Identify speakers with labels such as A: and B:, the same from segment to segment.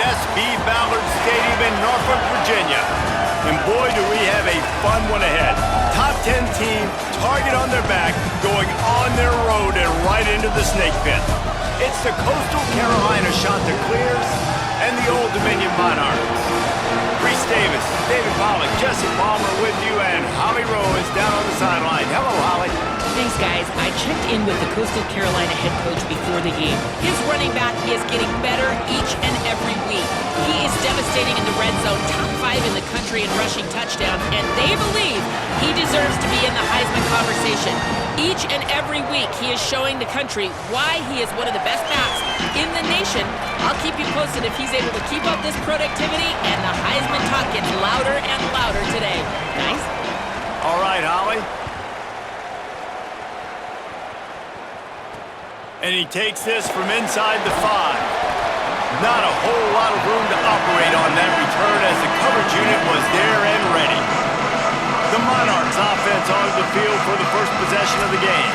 A: SB Ballard Stadium in Norfolk, Virginia. And boy, do we have a fun one ahead. Top 10 team, target on their back, going on their road and right into the snake pit. It's the Coastal Carolina Chanticleers and the Old Dominion Monarchs. Reese Davis, David Pollack, Jesse Palmer with you, and Holly Rowe is down on the sideline. Hello, Holly.
B: Thanks, guys. I checked in with the Coastal Carolina head coach before the game. His running back is getting better each and every week. He is devastating in the red zone, top 5 in the country in rushing touchdowns, and they believe he deserves to be in the Heisman conversation. Each and every week, he is showing the country why he is one of the best backs in the nation. I'll keep you posted if he's able to keep up this productivity, and the Heisman talk gets louder and louder today. Guys?
A: All right, Holly. And he takes this from inside the 5. Not a whole lot of room to operate on that return as the coverage unit was there and ready. The Monarchs offense on the field for the first possession of the game.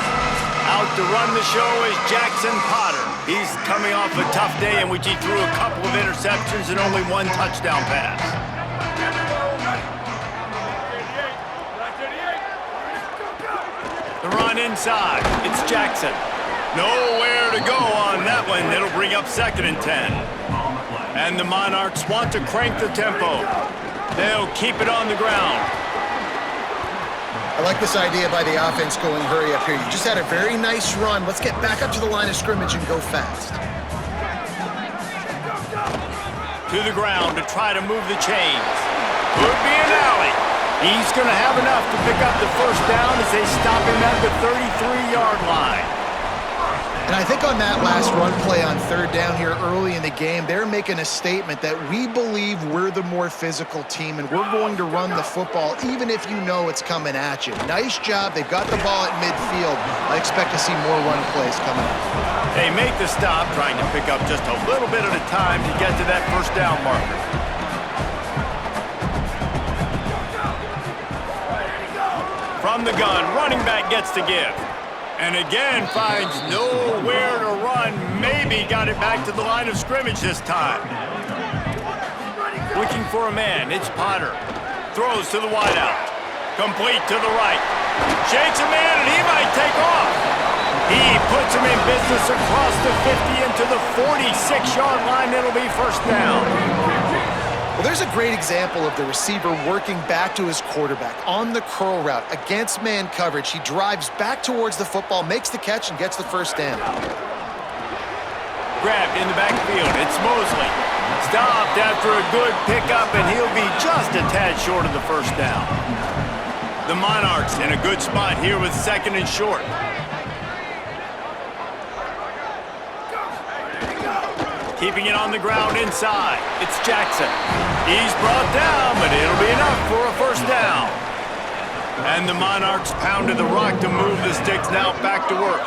A: Out to run the show is Jackson Potter. He's coming off a tough day in which he threw a couple of interceptions and only 1 touchdown pass. The run inside. It's Jackson. Nowhere to go on that one. It'll bring up 2nd and 10. And the Monarchs want to crank the tempo. They'll keep it on the ground.
C: I like this idea by the offense going hurry up here. You just had a very nice run. Let's get back up to the line of scrimmage and go fast.
A: To the ground to try to move the chains. Could be an alley. He's going to have enough to pick up the first down as they stop him at the 33-yard line.
C: And I think on that last run play on 3rd down here early in the game, they're making a statement that we believe we're the more physical team and we're going to run the football even if you know it's coming at you. Nice job. They've got the ball at midfield. I expect to see more run plays coming up.
A: They make the stop, trying to pick up just a little bit at a time to get to that first down marker. From the gun, running back gets to give. And again, finds nowhere to run. Maybe got it back to the line of scrimmage this time. Looking for a man. It's Potter. Throws to the wideout. Complete to the right. Shakes a man, and he might take off. He puts him in business across the 50 into the 46-yard line. It'll be first down.
C: Well, there's a great example of the receiver working back to his quarterback on the curl route against man coverage. He drives back towards the football, makes the catch, and gets the first down.
A: Grabbed in the backfield. It's Mosley. Stopped after a good pickup, and he'll be just a tad short of the first down. The Monarchs in a good spot here with 2nd and short. Keeping it on the ground inside. It's Jackson. He's brought down, but it'll be enough for a first down. And the Monarchs pounded the rock to move the sticks. Now back to work.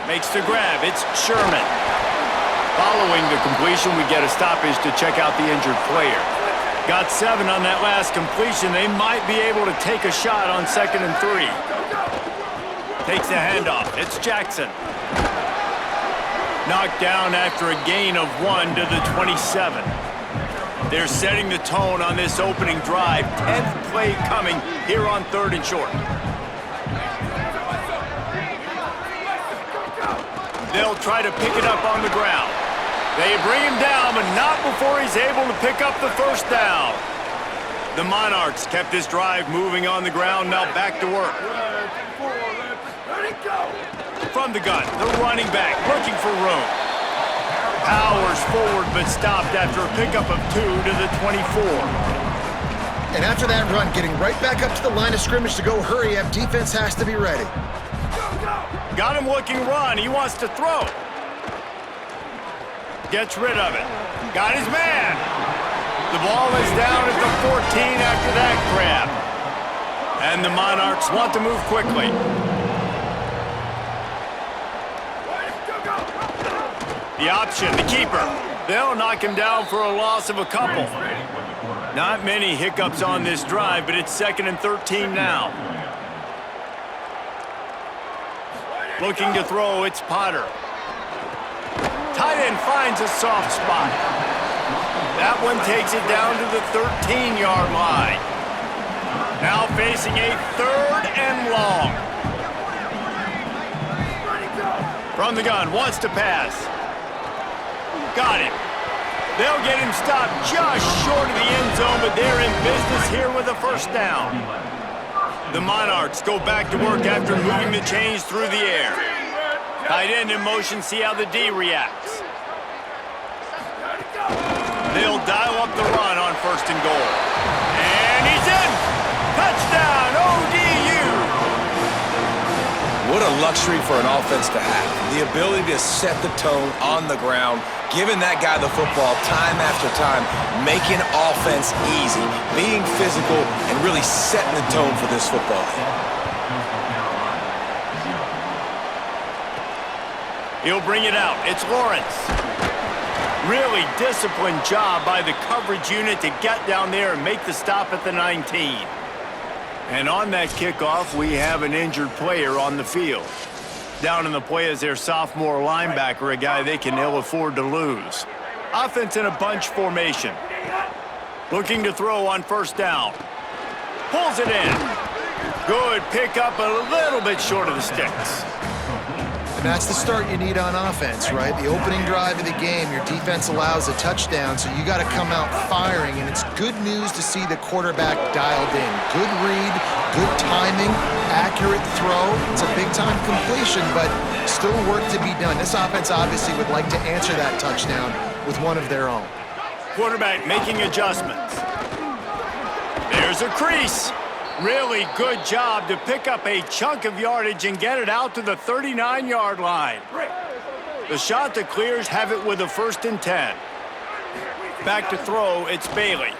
A: Makes the grab. It's Sherman. Following the completion, we get a stoppage to check out the injured player. Got 7 on that last completion. They might be able to take a shot on 2nd and 3. Takes the handoff. It's Jackson. Knocked down after a gain of 1 to the 27. They're setting the tone on this opening drive. 10th play coming here on 3rd and short. They'll try to pick it up on the ground. They bring him down, but not before he's able to pick up the first down. The Monarchs kept this drive moving on the ground. Now back to work. From the gun, the running back looking for room. Powers forward, but stopped after a pickup of 2 to the 24.
C: And after that run, getting right back up to the line of scrimmage to go hurry up, defense has to be ready.
A: Got him looking run. He wants to throw. Gets rid of it. Got his man. The ball is down at the 14 after that grab. And the Monarchs want to move quickly. The option, the keeper. They'll knock him down for a loss of a couple. Not many hiccups on this drive, but it's 2nd and 13 now. Looking to throw, it's Potter. Tight and finds a soft spot. That one takes it down to the 13-yard line. Now facing a 3rd and long. From the gun, wants to pass. Got him. They'll get him stopped just short of the end zone, but they're in business here with a first down. The Monarchs go back to work after moving the chains through the air. Tight end in motion, see how the D reacts. They'll dial up the run on 1st and goal. And he's in! Touchdown, ODU!
D: What a luxury for an offense to have. The ability to set the tone on the ground, giving that guy the football time after time, making offense easy, being physical, and really setting the tone for this football game.
A: He'll bring it out. It's Lawrence. Really disciplined job by the coverage unit to get down there and make the stop at the 19. And on that kickoff, we have an injured player on the field. Down in the play is their sophomore linebacker, a guy they can ill afford to lose. Offense in a bunch formation. Looking to throw on 1st down. Pulls it in. Good pickup, a little bit short of the sticks.
C: And that's the start you need on offense, right? The opening drive of the game, your defense allows a touchdown, so you got to come out firing, and it's good news to see the quarterback dialed in. Good read, good timing, accurate throw. It's a big-time completion, but still work to be done. This offense obviously would like to answer that touchdown with one of their own.
A: Quarterback making adjustments. There's a crease. Really good job to pick up a chunk of yardage and get it out to the 39-yard line. The shot that clears have it with a 1st and 10. Back to throw, it's Bailey.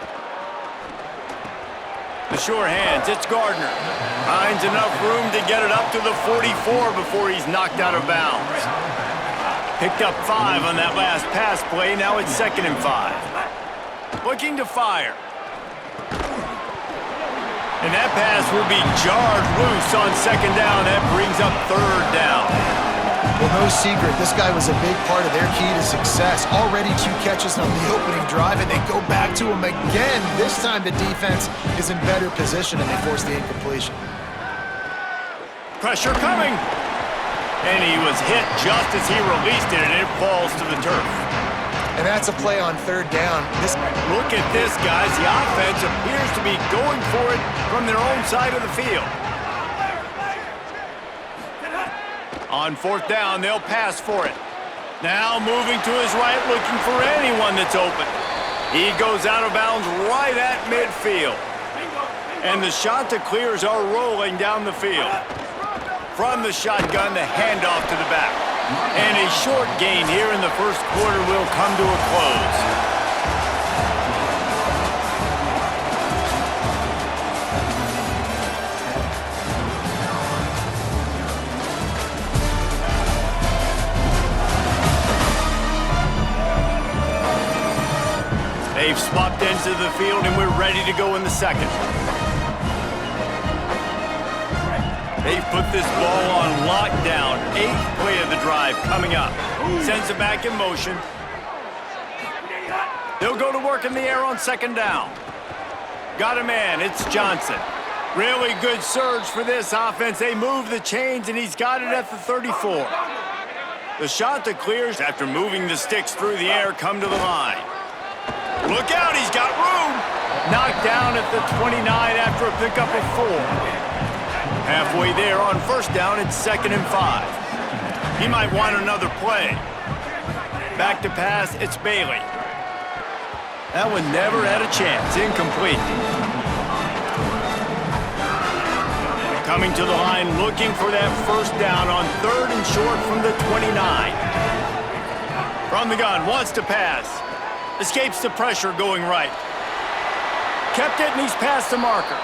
A: The sure hands, it's Gardner. Finds enough room to get it up to the 44 before he's knocked out of bounds. Picked up 5 on that last pass play, now it's 2nd and 5. Looking to fire. And that pass will be jarred loose on 2nd down. That brings up 3rd down.
C: Well, no secret, this guy was a big part of their key to success. Already 2 catches on the opening drive, and they go back to him again. This time the defense is in better position, and they force the incompletion.
A: Pressure coming. And he was hit just as he released it, and it falls to the turf.
C: And that's a play on 3rd down.
A: Look at this, guys. The offense appears to be going for it from their own side of the field. On 4th down, they'll pass for it. Now moving to his right, looking for anyone that's open. He goes out of bounds right at midfield. And the shot to clears are rolling down the field. From the shotgun, the handoff to the back. And a short gain here in the 1st quarter will come to a close. They've swapped ends of the field, and we're ready to go in the 2nd. They've put this ball on lockdown. 8th play of the drive coming up. Sends it back in motion. They'll go to work in the air on 2nd down. Got a man. It's Johnson. Really good surge for this offense. They move the chains, and he's got it at the 34. The shot that clears after moving the sticks through the air come to the line. Look out, he's got room. Knocked down at the 29 after a pickup of 4. Halfway there on 1st down, it's 2nd and 5. He might want another play. Back to pass, it's Bailey. That one never had a chance, incomplete. Coming to the line, looking for that 1st down on 3rd and short from the 29. From the gun, wants to pass. Escapes the pressure going right. Kept it and he's past the marker.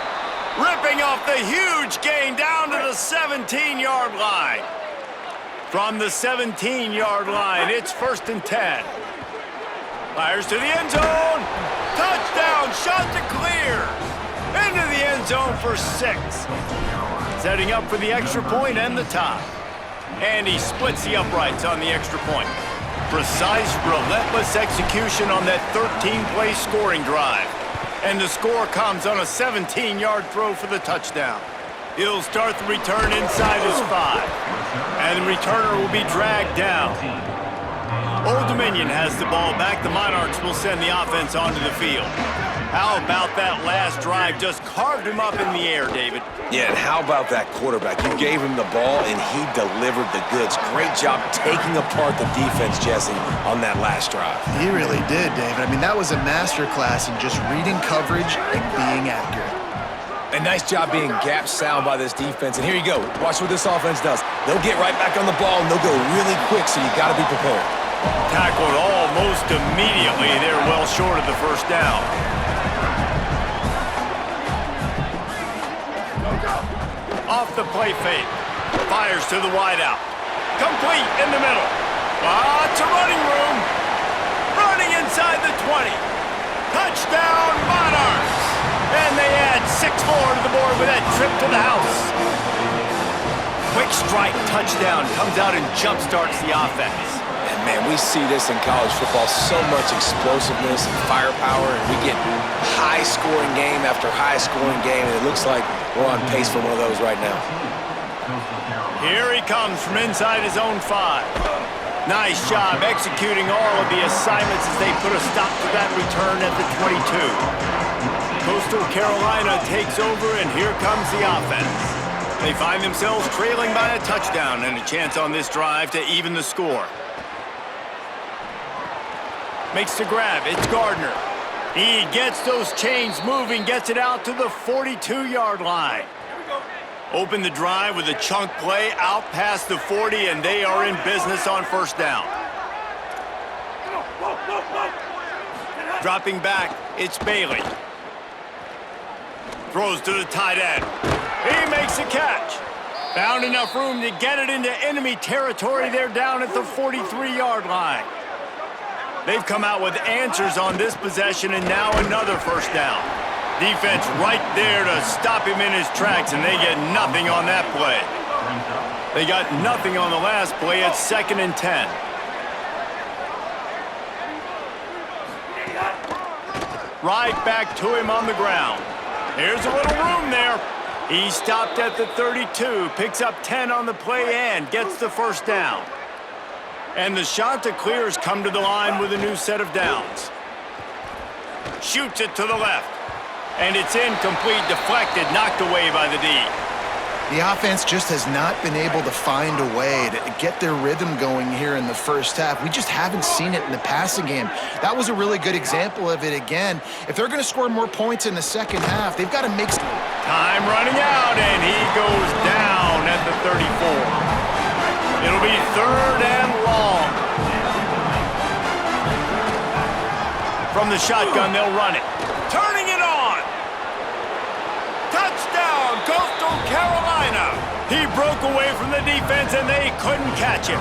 A: Ripping off the huge gain down to the 17-yard line. From the 17-yard line, it's 1st and 10. Fires to the end zone. Touchdown, shot to clear. Into the end zone for 6. Setting up for the extra point and the tie. And he splits the uprights on the extra point. Precise, relentless execution on that 13-play scoring drive. And the score comes on a 17-yard throw for the touchdown. He'll start the return inside his 5. And the returner will be dragged down. Old Dominion has the ball back. The Monarchs will send the offense onto the field. How about that last drive? Just carved him up in the air, David.
D: Yeah, and how about that quarterback? You gave him the ball, and he delivered the goods. Great job taking apart the defense, Jesse, on that last drive.
C: He really did, David. I mean, that was a masterclass in just reading coverage and being accurate.
D: A nice job being gap sound by this defense. And here you go. Watch what this offense does. They'll get right back on the ball, and they'll go really quick, so you got to be prepared.
A: Tackled almost immediately. They're well short of the first down. Off the play fake. Fires to the wideout. Complete in the middle. Lots of running room. Running inside the 20. Touchdown, Monarchs. And they add 6 more to the board with that trip to the house. Quick strike touchdown comes out and jump-starts the offense.
D: And man, we see this in college football, so much explosiveness and firepower, and we get high-scoring game after high-scoring game, and it looks like we're on pace for one of those right now.
A: Here he comes from inside his own 5. Nice job executing all of the assignments as they put a stop to that return at the 22. Coastal Carolina takes over, and here comes the offense. They find themselves trailing by a touchdown and a chance on this drive to even the score. Makes the grab. It's Gardner. He gets those chains moving, gets it out to the 42-yard line. Open the drive with a chunk play out past the 40, and they are in business on first down. Dropping back, it's Bailey. Throws to the tight end. He makes a catch. Found enough room to get it into enemy territory. They're down at the 43-yard line. They've come out with answers on this possession, and now another first down. Defense right there to stop him in his tracks, and they get nothing on that play. They got nothing on the last play. It's 2nd and 10. Right back to him on the ground. Here's a little room there. He stopped at the 32, picks up 10 on the play, and gets the first down. And the Chanticleers come to the line with a new set of downs. Shoots it to the left. And it's incomplete, deflected, knocked away by the D.
C: The offense just has not been able to find a way to get their rhythm going here in the first half. We just haven't seen it in the passing game. That was a really good example of it again. If they're going to score more points in the second half, they've got to make...
A: Time running out, and he goes down at the 34. It'll be 3rd and long. From the shotgun, they'll run it. Turning it on. Touchdown, Coastal Carolina. He broke away from the defense, and they couldn't catch him.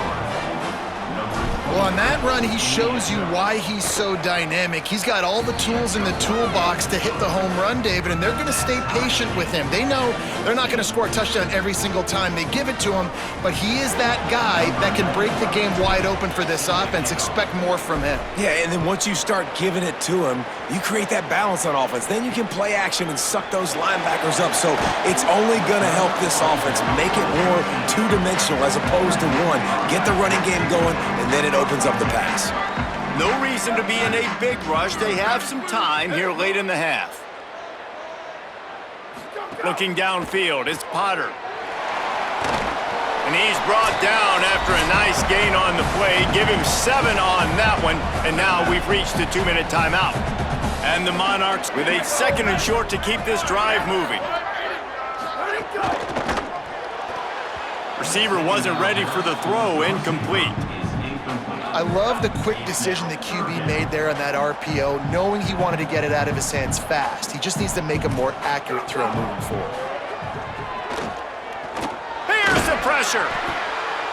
C: Well, on that run, he shows you why he's so dynamic. He's got all the tools in the toolbox to hit the home run, David, and they're going to stay patient with him. They know they're not going to score a touchdown every single time they give it to him, but he is that guy that can break the game wide open for this offense. Expect more from him.
D: Yeah, and then once you start giving it to him, you create that balance on offense. Then you can play action and suck those linebackers up. So it's only going to help this offense make it more two-dimensional as opposed to one. Get the running game going, and then it opens up the pass.
A: No reason to be in a big rush. They have some time here late in the half. Looking downfield, it's Potter. And he's brought down after a nice gain on the play. Give him 7 on that one, and now we've reached the 2-minute timeout. And the Monarchs with a 2nd and short to keep this drive moving. Receiver wasn't ready for the throw, incomplete.
C: I love the quick decision the QB made there on that RPO, knowing he wanted to get it out of his hands fast. He just needs to make a more accurate throw moving forward.
A: Here's the pressure.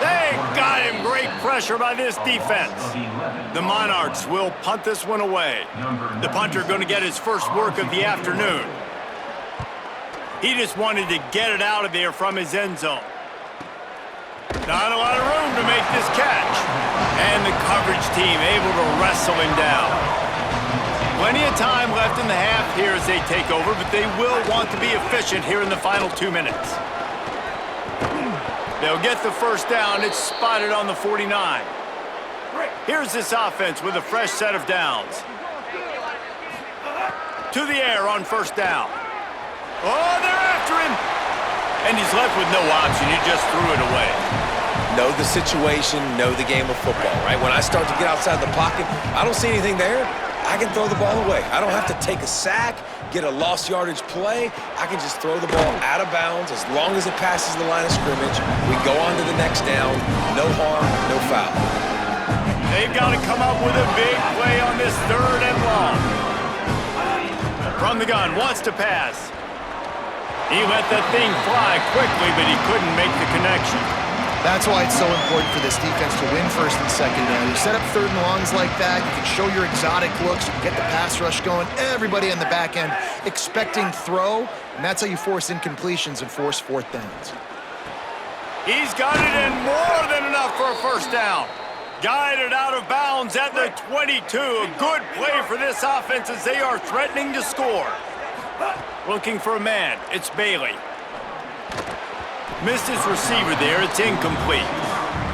A: They got him. Great pressure by this defense. The Monarchs will punt this one away. The punter going to get his first work of the afternoon. He just wanted to get it out of there from his end zone. Not a lot of room to make this catch. And the coverage team able to wrestle him down. Plenty of time left in the half here as they take over, but they will want to be efficient here in the final 2 minutes. They'll get the first down. It's spotted on the 49. Here's this offense with a fresh set of downs. To the air on first down. Oh, they're after him. And he's left with no option. He just threw it away.
D: Know the situation, know the game of football, right? When I start to get outside the pocket, I don't see anything there, I can throw the ball away. I don't have to take a sack, get a lost yardage play. I can just throw the ball out of bounds as long as it passes the line of scrimmage. We go on to the next down. No harm, no foul.
A: They've got to come up with a big play on this 3rd and long. From the gun, wants to pass. He let that thing fly quickly, but he couldn't make the connection.
C: That's why it's so important for this defense to win 1st and 2nd down. You set up 3rd and longs like that, you can show your exotic looks, you can get the pass rush going, everybody on the back end expecting throw, and that's how you force incompletions and force 4th downs.
A: He's got it in more than enough for a first down. Guided out of bounds at the 22. A good play for this offense as they are threatening to score. Looking for a man. It's Bailey. Missed his receiver there. It's incomplete.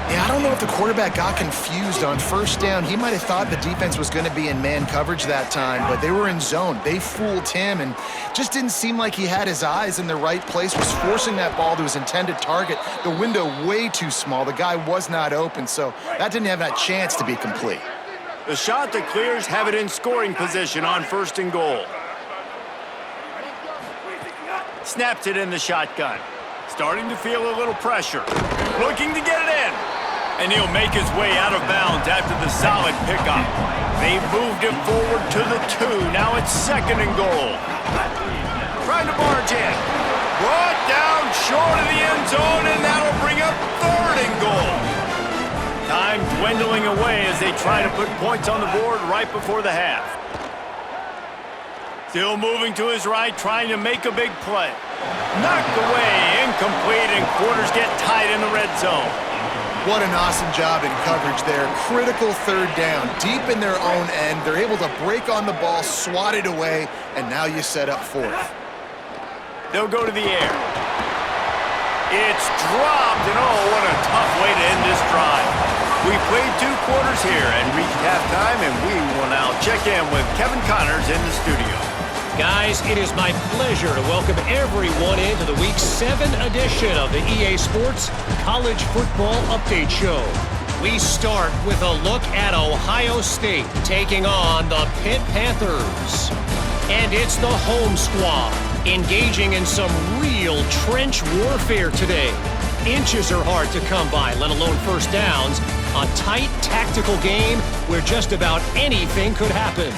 C: Yeah, I don't know if the quarterback got confused on first down. He might have thought the defense was going to be in man coverage that time, but they were in zone. They fooled him and just didn't seem like he had his eyes in the right place, was forcing that ball to his intended target. The window way too small. The guy was not open, so that didn't have that chance to be complete.
A: The shot that clears have it in scoring position on 1st and goal. Snaps it in the shotgun. Starting to feel a little pressure. Looking to get it in. And he'll make his way out of bounds after the solid pickup. They've moved it forward to the 2. Now it's 2nd and goal. Trying to barge in. Brought down short of the end zone, and that'll bring up 3rd and goal. Time dwindling away as they try to put points on the board right before the half. Still moving to his right, trying to make a big play. Knocked away, incomplete, and quarters get tight in the red zone.
C: What an awesome job in coverage there. Critical 3rd down, deep in their own end. They're able to break on the ball, swat it away, and now you set up 4th.
A: They'll go to the air. It's dropped, and oh, what a tough way to end this drive. We played 2 quarters here and reached halftime, and we will now check in with Kevin Connors in the studio.
E: Guys, it is my pleasure to welcome everyone into the Week 7 edition of the EA Sports College Football Update Show. We start with a look at Ohio State taking on the Pitt Panthers. And it's the home squad engaging in some real trench warfare today. Inches are hard to come by, let alone first downs, a tight tactical game where just about anything could happen.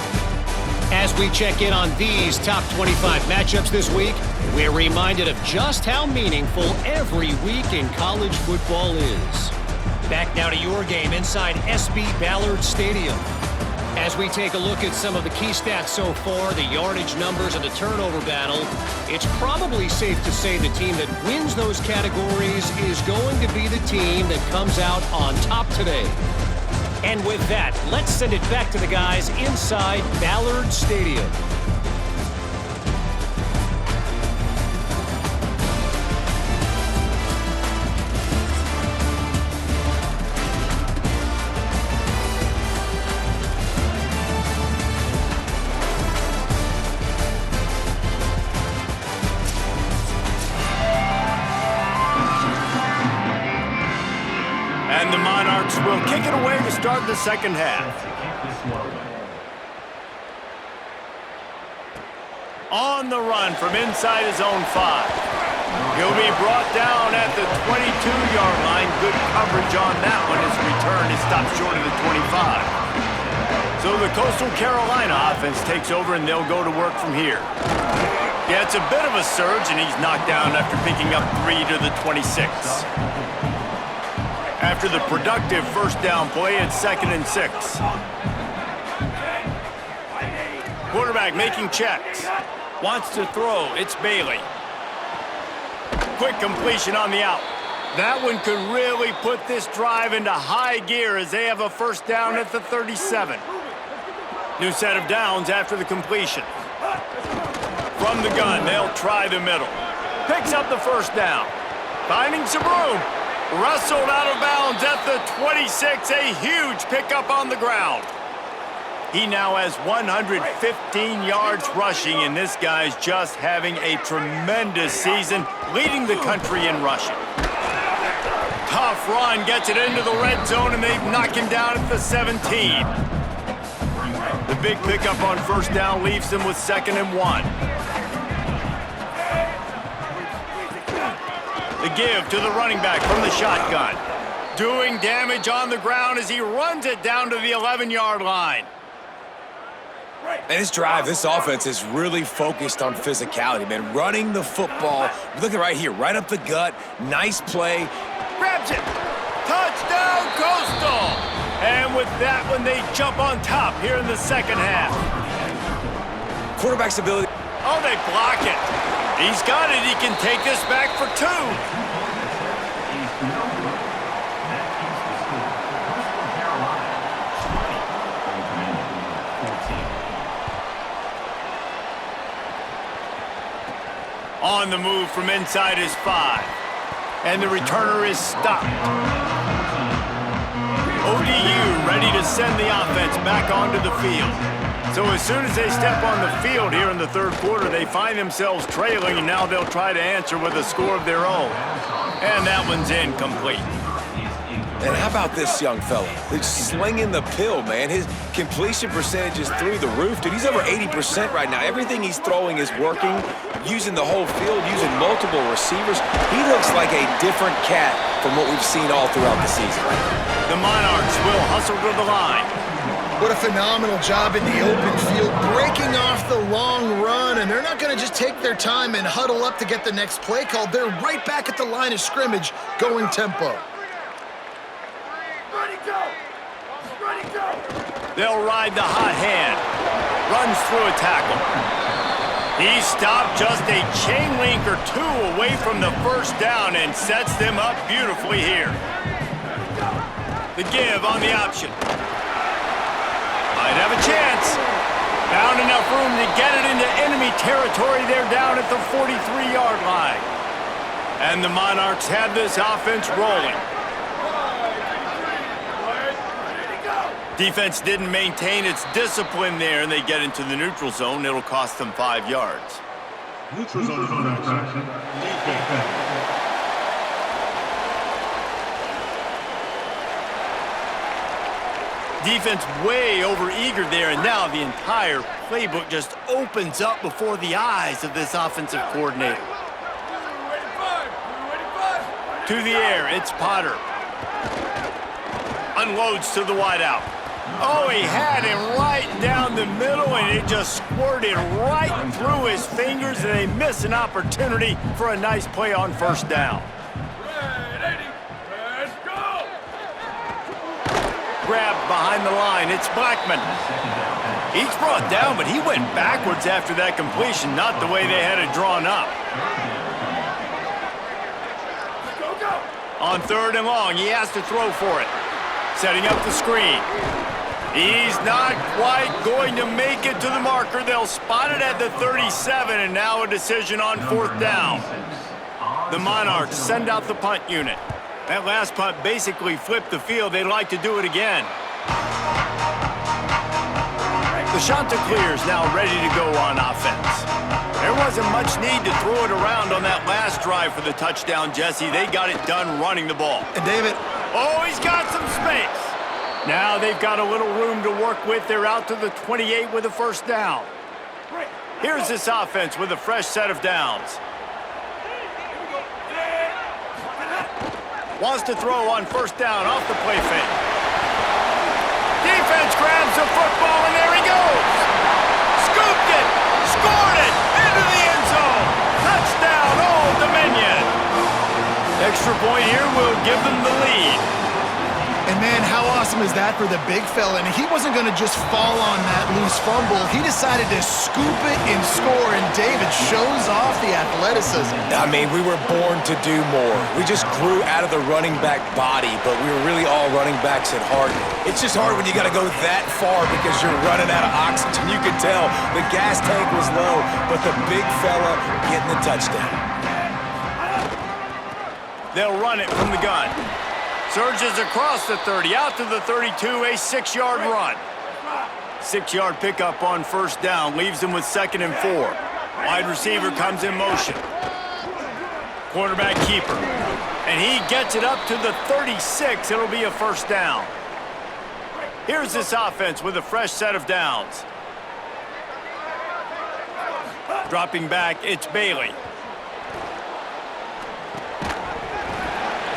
E: As we check in on these top 25 matchups this week, we're reminded of just how meaningful every week in college football is. Back now to your game inside SB Ballard Stadium. As we take a look at some of the key stats so far, the yardage numbers and the turnover battle, it's probably safe to say the team that wins those categories is going to be the team that comes out on top today. And with that, let's send it back to the guys inside Ballard Stadium.
A: And the Monarchs will kick it away to start the second half. On the run from inside his own 5. He'll be brought down at the 22-yard line. Good coverage on that one. His return is stopped short of the 25. So the Coastal Carolina offense takes over, and they'll go to work from here. Yeah, it's a bit of a surge, and he's knocked down after picking up 3 to the 26. After the productive first down play, it's 2nd and 6. Quarterback making checks. Wants to throw. It's Bailey. Quick completion on the out. That one could really put this drive into high gear as they have a first down at the 37. New set of downs after the completion. From the gun, they'll try the middle. Picks up the first down. Finding some room. Wrestled out of bounds at the 26. A huge pickup on the ground. He now has 115 yards rushing, and this guy's just having a tremendous season, leading the country in rushing. Tough run, gets it into the red zone, and they knock him down at the 17. The big pickup on first down leaves them with 2nd and 1. The give to the running back from the shotgun. Doing damage on the ground as he runs it down to the 11-yard line.
D: And this drive, this offense is really focused on physicality, man. Running the football. Look at right here, right up the gut. Nice play.
A: Grabs it. Touchdown, Coastal. And with that one, they jump on top here in the second half.
D: Quarterback's ability.
A: Oh, they block it. He's got it. He can take this back for 2. On the move from inside his 5. And the returner is stopped. ODU ready to send the offense back onto the field. So as soon as they step on the field here in the third quarter, they find themselves trailing, and now they'll try to answer with a score of their own. And that one's incomplete.
D: And how about this young fella? He's slinging the pill, man. His completion percentage is through the roof. Dude, he's over 80% right now. Everything he's throwing is working, using the whole field, using multiple receivers. He looks like a different cat from what we've seen all throughout the season.
A: The Monarchs will hustle to the line.
C: What a phenomenal job in the open field, breaking off the long run, and they're not going to just take their time and huddle up to get the next play called. They're right back at the line of scrimmage, going tempo.
A: They'll ride the hot hand. Runs through a tackle. He stopped just a chain link or 2 away from the first down and sets them up beautifully here. The give on the option. Might have a chance. Found enough room to get it into enemy territory. They're down at the 43-yard line. And the Monarchs have this offense rolling. Defense didn't maintain its discipline there, and they get into the neutral zone. It'll cost them 5 yards.
F: Neutral zone action.
A: Defense way over-eager there, and now the entire playbook just opens up before the eyes of this offensive coordinator. To the air, it's Potter. Unloads to the wideout. Oh, he had him right down the middle, and it just squirted right through his fingers, and they miss an opportunity for a nice play on first down. Grabbed behind the line, it's Blackman. He's brought down, but he went backwards after that completion, not the way they had it drawn up. On 3rd and long, he has to throw for it. Setting up the screen. He's not quite going to make it to the marker. They'll spot it at the 37, and now a decision on 4th down. The Monarchs send out the punt unit. That last punt basically flipped the field. They'd like to do it again. The Chanticleers now ready to go on offense. There wasn't much need to throw it around on that last drive for the touchdown, Jesse. They got it done running the ball.
C: And David.
A: Oh, he's got some space. Now they've got a little room to work with. They're out to the 28 with a first down. Here's this offense with a fresh set of downs. Wants to throw on first down off the play fake. Defense grabs the football, and there he goes. Scooped it, scored it, into the end zone. Touchdown, Old Dominion. Extra point here will give them the lead.
C: And, man, how awesome is that for the big fella? And he wasn't going to just fall on that loose fumble. He decided to scoop it and score, and David shows off the athleticism.
D: I mean, we were born to do more. We just grew out of the running back body, but we were really all running backs at heart. It's just hard when you got to go that far because you're running out of oxygen. You could tell the gas tank was low, but the big fella getting the touchdown.
A: They'll run it from the gun. Surges across the 30, out to the 32, a 6-yard run. 6-yard pickup on first down, leaves them with 2nd and 4. Wide receiver comes in motion. Quarterback keeper. And he gets it up to the 36. It'll be a first down. Here's this offense with a fresh set of downs. Dropping back, it's Bailey.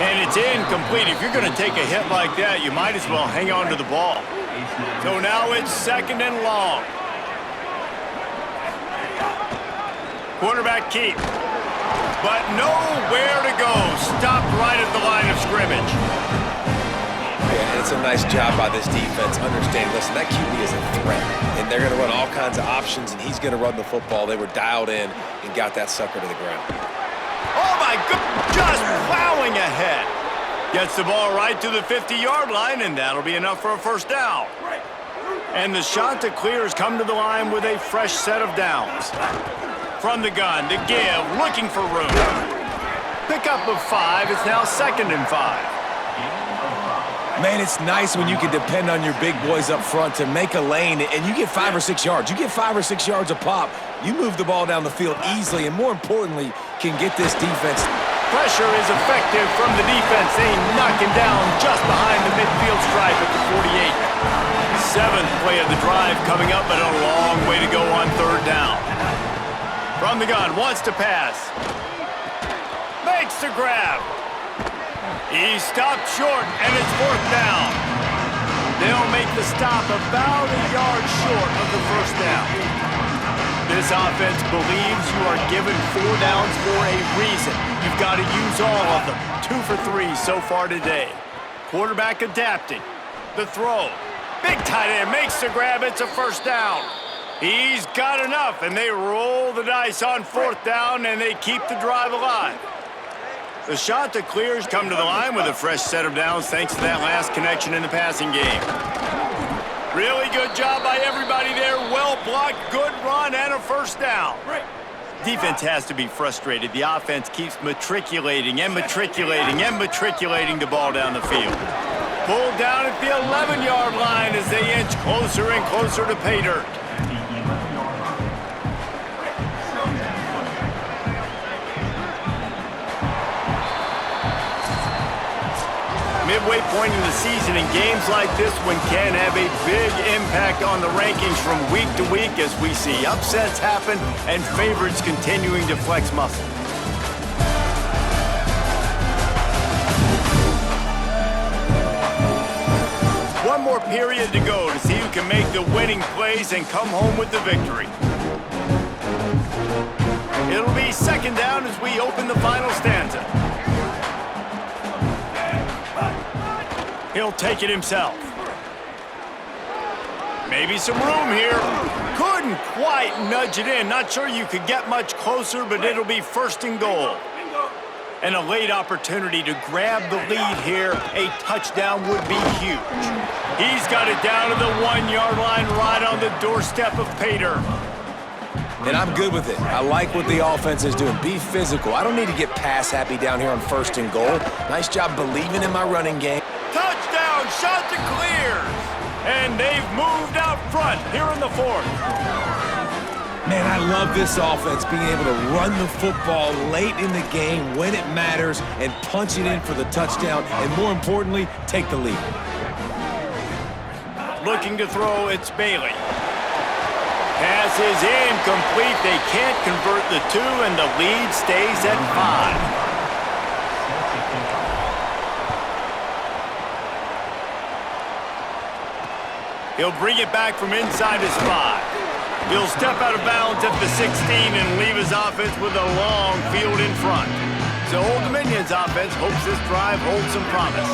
A: And it's incomplete. If you're going to take a hit like that, you might as well hang on to the ball. So now it's 2nd and long. Quarterback keep. But nowhere to go. Stopped right at the line of scrimmage.
D: Yeah, and it's a nice job by this defense. Understand, listen, that QB is a threat. And they're going to run all kinds of options, and he's going to run the football. They were dialed in and got that sucker to the ground.
A: Oh, my God, just plowing ahead. Gets the ball right to the 50-yard line, and that'll be enough for a first down. And the Chanticleers come to the line with a fresh set of downs. From the gun, to give, looking for room. Pickup of 5, it's now 2nd and 5.
D: Man, it's nice when you can depend on your big boys up front to make a lane, and you get 5 or 6 yards. You get 5 or 6 yards a pop. You move the ball down the field easily, and more importantly, can get this defense.
A: Pressure is effective from the defense. They knock him down just behind the midfield stripe at the 48. 7th play of the drive coming up, but a long way to go on 3rd down. From the gun, wants to pass. Makes the grab. He stopped short, and it's 4th down. They'll make the stop about a yard short of the first down. This offense believes you are given 4 downs for a reason. You've got to use all of them. 2 for 3 so far today. Quarterback adapting. The throw. Big tight end makes the grab. It's a first down. He's got enough, and they roll the dice on 4th down, and they keep the drive alive. The Chanticleers come to the line with a fresh set of downs thanks to that last connection in the passing game. Really good job by everybody there. Well blocked, good run, and a first down. Defense has to be frustrated. The offense keeps matriculating and matriculating and matriculating the ball down the field. Pulled down at the 11-yard line as they inch closer and closer to pay dirt. Midway point in the season, and games like this one can have a big impact on the rankings from week to week as we see upsets happen and favorites continuing to flex muscle. One more period to go to see who can make the winning plays and come home with the victory. It'll be 2nd down as we open the final stanza. He'll take it himself. Maybe some room here. Couldn't quite nudge it in. Not sure you could get much closer, but it'll be 1st and goal. And a late opportunity to grab the lead here. A touchdown would be huge. He's got it down to the 1-yard line right on the doorstep of pay dirt.
D: And I'm good with it. I like what the offense is doing. Be physical. I don't need to get pass happy down here on 1st and goal. Nice job believing in my running game.
A: Touchdown, Chanticleers! And they've moved out front here in the 4th.
D: Man, I love this offense, being able to run the football late in the game when it matters and punch it in for the touchdown, and more importantly, take the lead.
A: Looking to throw, it's Bailey. Pass is incomplete. They can't convert the 2, and the lead stays at 5. He'll bring it back from inside his 5. He'll step out of bounds at the 16 and leave his offense with a long field in front. So Old Dominion's offense hopes this drive holds some promise.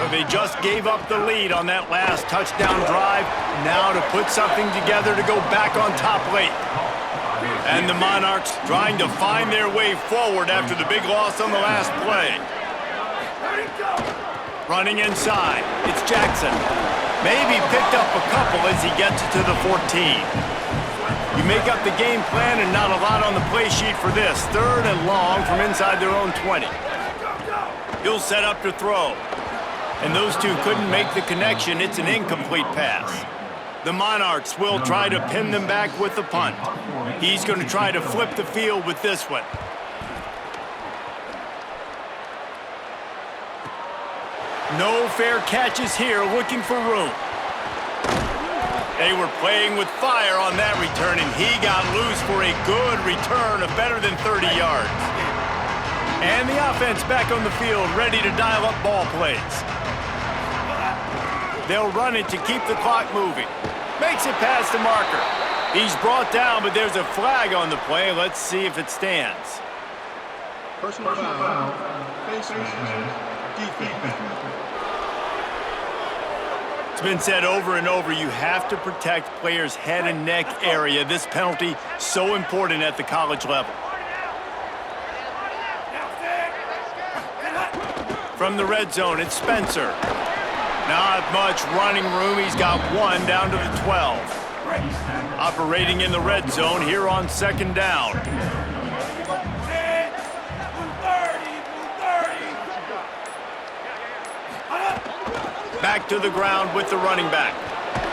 A: So they just gave up the lead on that last touchdown drive. Now to put something together to go back on top late. And the Monarchs trying to find their way forward after the big loss on the last play. Running inside, it's Jackson. Maybe picked up a couple as he gets to the 14. You make up the game plan and not a lot on the play sheet for this. 3rd and long from inside their own 20. He'll set up to throw. And those two couldn't make the connection. It's an incomplete pass. The Monarchs will try to pin them back with the punt. He's going to try to flip the field with this one. No fair catches here, looking for room. They were playing with fire on that return, and he got loose for a good return of better than 30 yards. And the offense back on the field, ready to dial up ball plays. They'll run it to keep the clock moving. Makes it past the marker. He's brought down, but there's a flag on the play. Let's see if it stands.
F: Personal foul. Faces defense.
A: It's been said over and over, you have to protect players' head and neck area. This penalty, so important at the college level. From the red zone, it's Spencer. Not much running room. He's got one down to the 12. Operating in the red zone here on 2nd down. Back to the ground with the running back.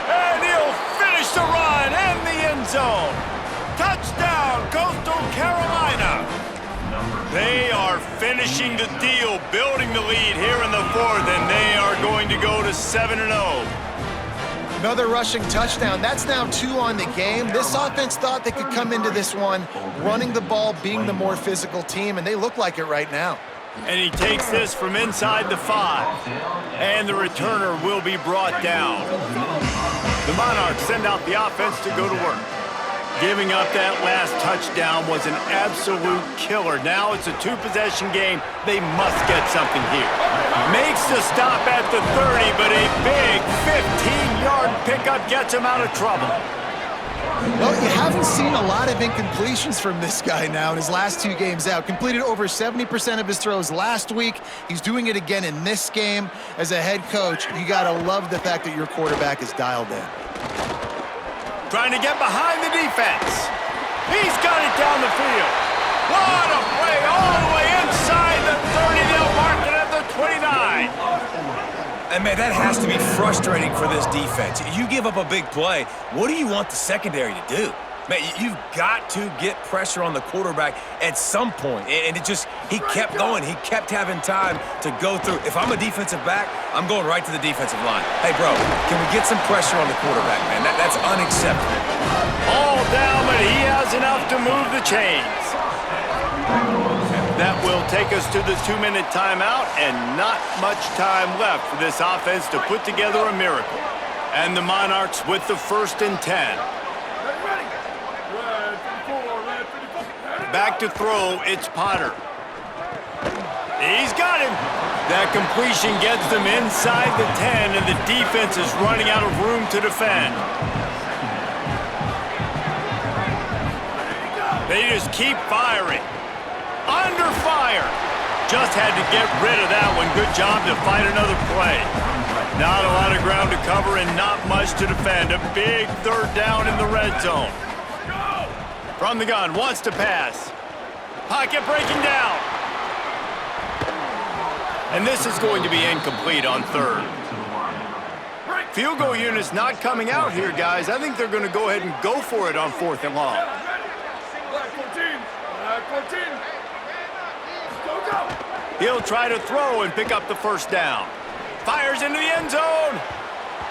A: And he'll finish the run in the end zone. Touchdown, Coastal Carolina. They are finishing the deal, building the lead here in the 4th, and they are going to go to 7-0.
C: Another rushing touchdown. That's now 2 on the game. This offense thought they could come into this one running the ball, being the more physical team, and they look like it right now.
A: And he takes this from inside the 5. And the returner will be brought down. The Monarchs send out the offense to go to work. Giving up that last touchdown was an absolute killer. Now it's a 2-possession game. They must get something here. Makes the stop at the 30, but a big 15-yard pickup gets him out of trouble.
C: Well, you haven't seen a lot of incompletions from this guy now in his last 2 games out. Completed over 70% of his throws last week. He's doing it again in this game. As a head coach, you got to love the fact that your quarterback is dialed in.
A: Trying to get behind the defense. He's got it down the field. What a play all the way inside the 30. They'll mark it at the 29.
D: And, man, that has to be frustrating for this defense. You give up a big play, what do you want the secondary to do? Man, you've got to get pressure on the quarterback at some point. And he kept going. He kept having time to go through. If I'm a defensive back, I'm going right to the defensive line. Hey, bro, can we get some pressure on the quarterback, man? That's unacceptable.
A: All down, but he has enough to move the chains. That will take us to the 2-minute timeout, and not much time left for this offense to put together a miracle. And the Monarchs with the 1st and 10. Back to throw, it's Potter. He's got him. That completion gets them inside the 10, and the defense is running out of room to defend. They just keep firing. Under fire. Just had to get rid of that one. Good job to fight another play. Not a lot of ground to cover and not much to defend. A big 3rd down in the red zone. From the gun, wants to pass. Pocket breaking down. And this is going to be incomplete on 3rd. Field goal unit's not coming out here, guys. I think they're going to go ahead and go for it on 4th and long. He'll try to throw and pick up the 1st down. Fires into the end zone.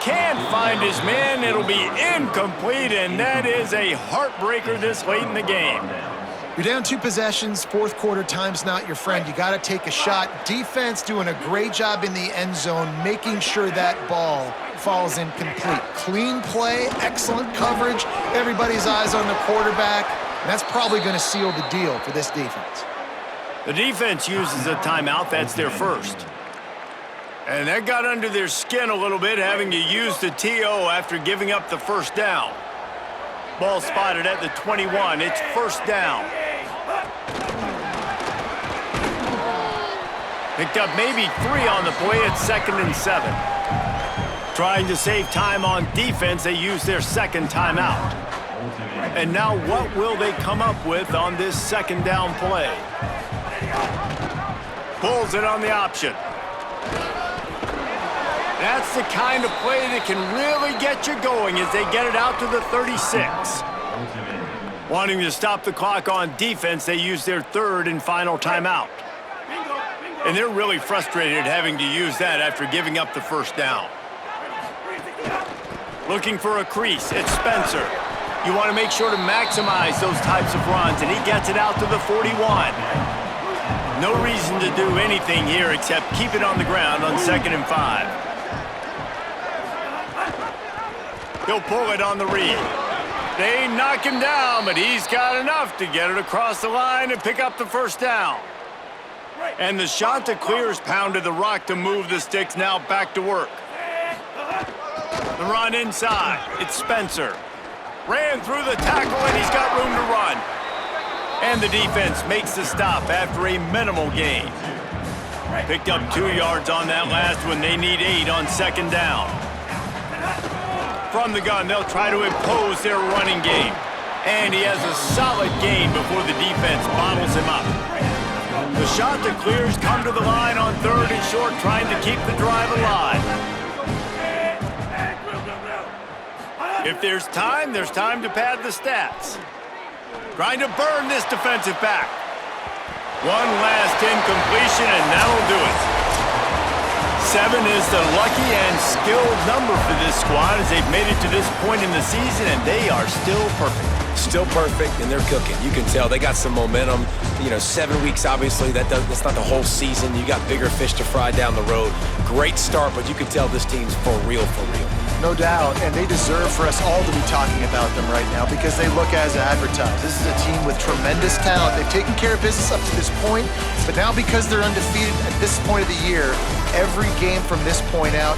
A: Can't find his man. It'll be incomplete, and that is a heartbreaker this late in the game.
C: You're down 2 possessions, 4th quarter, time's not your friend. You got to take a shot. Defense doing a great job in the end zone, making sure that ball falls incomplete. Clean play, excellent coverage. Everybody's eyes on the quarterback. And that's probably going to seal the deal for this defense.
A: The defense uses a timeout. That's their first. And that got under their skin a little bit, having to use the TO after giving up the first down. Ball spotted at the 21. It's first down. Picked up maybe 3 on the play at 2nd and 7. Trying to save time on defense, they use their second timeout. And now what will they come up with on this second down play? Pulls it on the option. That's the kind of play that can really get you going as they get it out to the 36. Wanting to stop the clock on defense, they use their third and final timeout. And they're really frustrated having to use that after giving up the first down. Looking for a crease, it's Spencer. You want to make sure to maximize those types of runs, and he gets it out to the 41. No reason to do anything here except keep it on the ground on 2nd and 5. He'll pull it on the read. They knock him down, but he's got enough to get it across the line and pick up the first down. And the Chanticleers pounded the rock to move the sticks, now back to work. The run inside. It's Spencer. Ran through the tackle, and he's got room to run. And the defense makes the stop after a minimal gain. Picked up 2 yards on that last one. They need 8 on 2nd down. From the gun, they'll try to impose their running game. And he has a solid gain before the defense bottles him up. The Chanticleers come to the line on 3rd and short, trying to keep the drive alive. If there's time to pad the stats. Trying to burn this defensive back. One last incompletion, and that'll do it. 7 is the lucky and skilled number for this squad as they've made it to this point in the season, and they are still perfect.
D: Still perfect, and they're cooking. You can tell they got some momentum. 7 weeks, obviously, that's not the whole season. You got bigger fish to fry down the road. Great start, but you can tell this team's for real, for real.
C: No doubt, and they deserve for us all to be talking about them right now because they look as advertised. This is a team with tremendous talent. They've taken care of business up to this point, but now because they're undefeated at this point of the year, every game from this point out